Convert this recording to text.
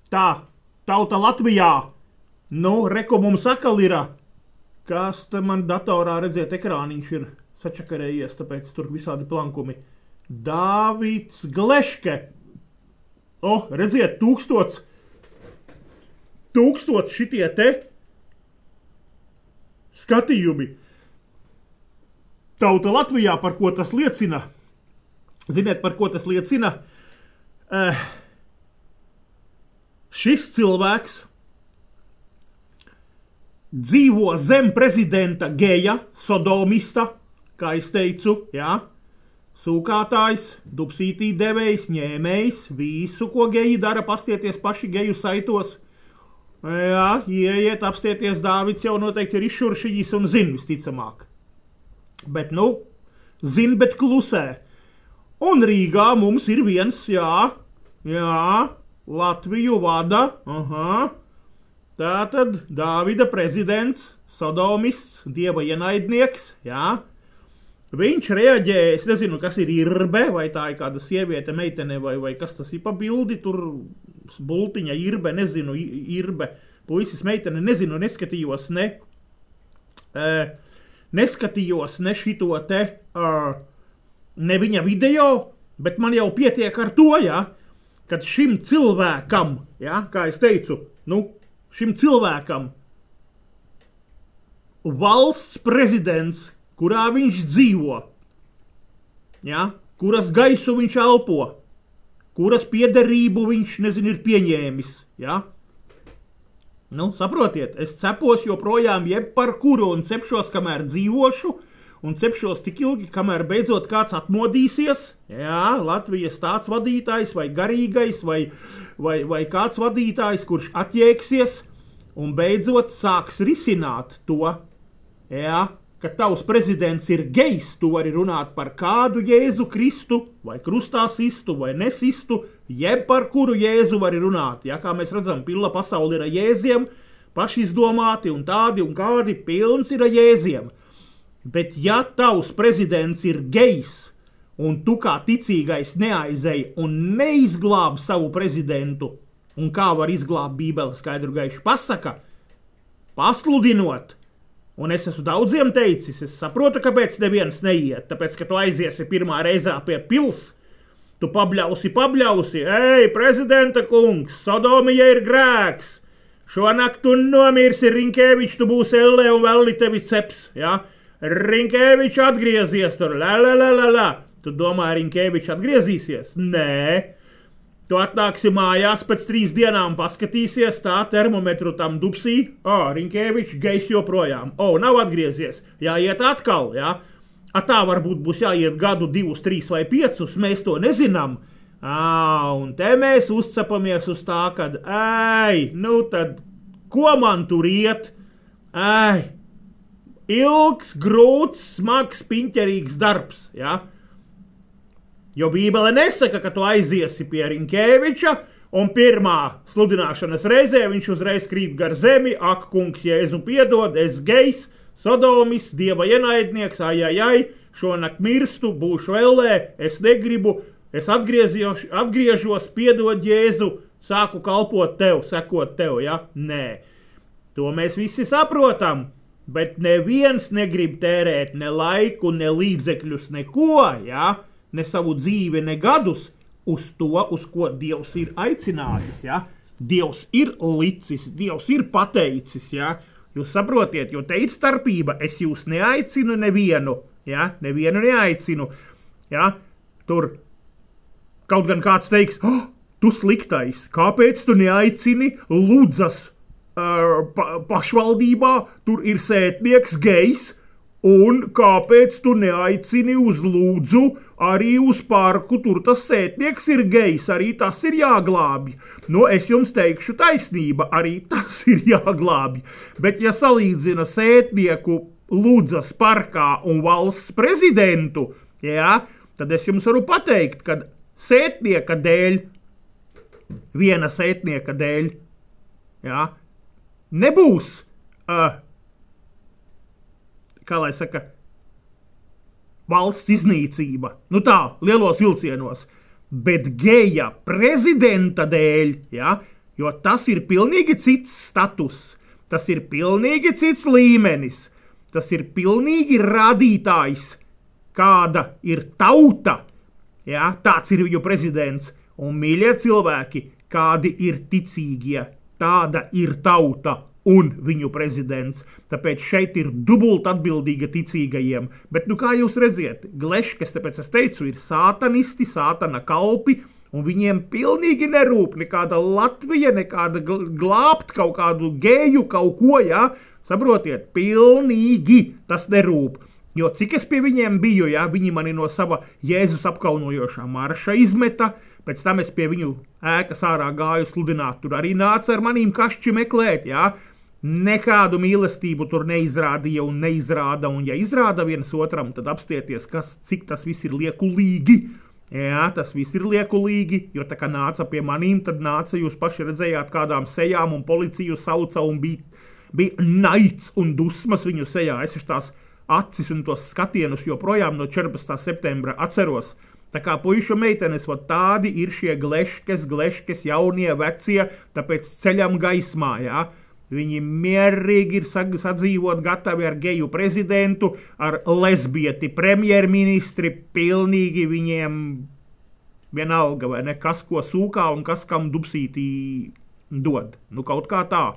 Tā, tauta Latvijā. Nu, reku mums akal ir. Kas te man datorā redzēt, ekrāniņš ir sačakarējies, tāpēc tur visādi plankumi. Dāvids Gleške. O, redziet, 1000 šitie te skatījumi. Tauta Latvijā, par ko tas liecina? Ziniet, par ko tas liecina? Šis cilvēks dzīvo zem prezidenta geja, sodomista, kā es teicu, jā, sūkātājs, dubsītī devējs, ņēmējs, visu, ko geji dara, pastieties paši geju saitos. Jā, ieiet, apstieties, Dāvids jau noteikti ir izšuršījis un zin visticamāk. Bet, nu, zin, bet klusē. Un Rīgā mums ir viens, jā, Latviju vada, tātad Dāvida prezidents, sodomists, dieva ienaidnieks, jā. Viņš reaģēja, es nezinu, kas ir Irbe, vai tā ir kāda sieviete, meitene, vai kas tas ir pa bildi, tur bultiņa Irbe, nezinu, Irbe, puisis, meitene, nezinu, neskatījos ne šito te, ne viņa video, bet man jau pietiek ar to, ja, kad šim cilvēkam, ja, kā es teicu, nu, šim cilvēkam valsts prezidents, kurā viņš dzīvo, ja, kuras gaisu viņš elpo, kuras piederību viņš, nezinu, ir pieņēmis, ja. Nu, saprotiet, es cepos joprojām jeb par kuru un cepšos, kamēr dzīvošu, un cepšos tik ilgi, kamēr beidzot kāds atmodīsies, jā, Latvijas tāds vadītājs, vai garīgais, vai kāds vadītājs, kurš atjēgsies, un beidzot sāks risināt to, jā, ka tavs prezidents ir gejs, tu vari runāt par kādu Jēzu Kristu, vai krustā sistu, vai nesistu, jeb par kuru Jēzu vari runāt. Ja, kā mēs redzam, pilla pasauli ir ar Jēziem, pašizdomāti un tādi un kādi, pilns ir ar Jēziem. Bet ja tavs prezidents ir gejs, un tu kā ticīgais neaizej un neizglāb savu prezidentu, un kā var izglābt Bībele skaidru gaišu pasaka, pasludinot, un es esmu daudziem teicis, es saprotu, kāpēc neviens neiet, tāpēc, ka tu aiziesi pirmā reizē pie pils, tu pabļausi, ej, prezidenta kungs, Sodomija ir grēks, šonakt tu nomirsi, Rinkēvičs, tu būsi ellē un vēl tevi ceps, ja? Rinkēvičs atgriezies tur, tu domā, Rinkēvičs atgriezīsies? Nē. Tu atnāksi mājās pēc 3 dienām, paskatīsies tā termometru tam dubsī, Rinkēvičs gejs joprojām, nav atgriezies, jāiet atkal, jā. Tā varbūt būs jāiet gadu, 2, 3 vai 5, mēs to nezinām. Un te mēs uzcepamies uz tā, kad, nu tad, ko man tur iet? Ilgs, grūts, smags, piņķerīgs darbs, jā. Jo Bībele nesaka, ka tu aiziesi pie Rinkēviča, un pirmā sludināšanas reizē viņš uzreiz krīt gar zemi, ak, kungs, Jēzu piedod, es gejs, sodomis, dieva ienaidnieks, šonakt mirstu, būšu ellē, es negribu, es atgriežos, piedod Jēzu, sāku kalpot tev, sekot tev, ja? Nē. To mēs visi saprotam, bet neviens negrib tērēt ne laiku, ne līdzekļus, neko, ja? Ne savu dzīvi, ne gadus uz to, uz ko Dievs ir aicinājis, ja? Dievs ir licis, Dievs ir pateicis, ja? Jūs saprotiet, jo te ir starpība, es jūs neaicinu nevienu, ja? Nevienu neaicinu, ja? Tur kaut gan kāds teiks, tu sliktais, kāpēc tu neaicini Ludzas pašvaldībā, tur ir sētnieks gejs, un kāpēc tu neaicini uz Lūdzu, arī uz parku, tur tas sētnieks ir gejs, arī tas ir jāglābj. Nu, es jums teikšu taisnība, arī tas ir jāglābj. Bet ja salīdzina sētnieku Lūdzas parkā un valsts prezidentu, jā, tad es jums varu pateikt, ka sētnieka dēļ, viena sētnieka dēļ, jā, nebūs kā lai saka, valsts iznīcība. Nu tā, lielos vilcienos. Bet geja prezidenta dēļ, ja, jo tas ir pilnīgi cits status, tas ir pilnīgi cits līmenis, tas ir pilnīgi rādītājs, kāda ir tauta, ja? Tāds ir viņu prezidents, un mīļie cilvēki, kādi ir ticīgie, tāda ir tauta un viņu prezidents. Tāpēc šeit ir dubult atbildīga ticīgajiem. Bet, kā jūs redziet, Gleškas, tāpēc es teicu, ir sātanisti, sātana kalpi, un viņiem pilnīgi nerūp nekāda Latvija, nekāda glābt kaut kādu geju, kaut ko, ja? Saprotiet, pilnīgi tas nerūp. Jo cik es pie viņiem biju, ja? Viņi mani no sava Jēzus apkaunojošā marša izmeta, pēc tam es pie viņu ēkas ārā gāju sludināt, tur arī nāca ar manīm kašķi meklēt, ja? Nekādu mīlestību tur neizrādīja un neizrāda, un ja izrāda viens otram, tad apstieties, cik tas viss ir liekulīgi. Jā, tas viss ir liekulīgi, jo tā kā nāca pie manīm, tad nāca, jūs paši redzējāt kādām sejām un policiju sauca un bija naids un dusmas viņu sejā. Es tās acis un tos skatienus joprojām no 14. septembra atceros. Tā kā puišu meitenes, tādi ir šie gleškes, jaunie, vecie, tāpēc ceļam gaismā, jā. Viņi mierīgi ir sadzīvot gatavi ar geju prezidentu, ar lesbieti premjerministri, pilnīgi viņiem vienalga, vai ne, kas ko sūkā un kas kam dubsītī dod. Kaut kā tā.